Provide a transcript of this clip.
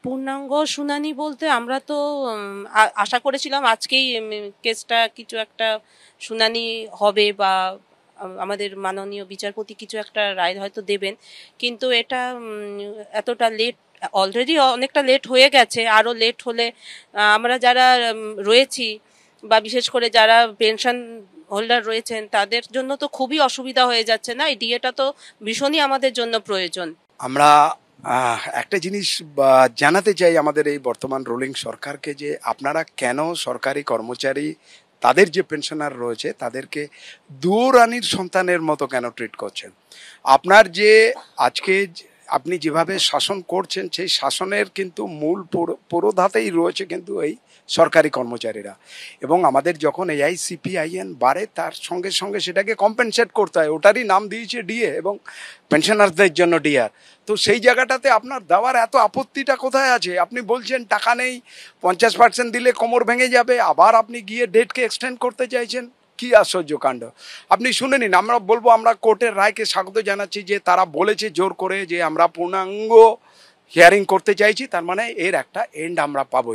পূর্ণাঙ্গ শুনানি বলতে আমরা তো আশা করেছিলাম আজকেই কেসটা কিছু একটা শুনানি হবে বা আমাদের মাননীয় বিচারপতি কিছু একটা রায় হয়তো দেবেন, কিন্তু এটা এতটা লেট, অলরেডি অনেকটা লেট হয়ে গেছে। আরও লেট হলে আমরা যারা রয়েছি বা বিশেষ করে যারা পেনশন হোল্ডার রয়েছেন তাদের জন্য তো খুবই অসুবিধা হয়ে যাচ্ছে না? এই ডিএটা তো ভীষণই আমাদের জন্য প্রয়োজন। আমরা একটা জিনিস জানাতে চাই আমাদের এই বর্তমান রুলিং সরকারকে, যে আপনারা কেন সরকারি কর্মচারী তাদের যে পেনশনার রয়েছে তাদেরকে দুরানির সন্তানের মতো কেন ট্রিট করছেন। আপনার যে আজকে আপনি যেভাবে শাসন করছেন সেই শাসনের কিন্তু মূল পুরোধাতেই রয়েছে কিন্তু এই সরকারি কর্মচারীরা, এবং আমাদের যখন এআইসিপিআইএন বাড়ে তার সঙ্গে সঙ্গে সেটাকে কম্পেনসেট করতে হয়। ওটারই নাম দিয়েছে ডিএ এবং পেনশনারদের জন্য ডিআর। তো সেই জায়গাটাতে আপনার দেওয়ার এত আপত্তিটা কোথায় আছে? আপনি বলছেন টাকা নেই, 50% দিলে কোমর ভেঙে যাবে, আবার আপনি গিয়ে ডেটকে এক্সটেন্ড করতে চাইছেন। কি আশ্চর্য কাণ্ড! আপনি শুনে নিন। আমরা বলবো আমরা কোর্টের রায়কে স্বাগত জানাচ্ছি যে তারা বলেছে জোর করে যে আমরা পূর্ণাঙ্গ হিয়ারিং করতে চাইছি, তার মানে এর একটা এন্ড আমরা পাবোই।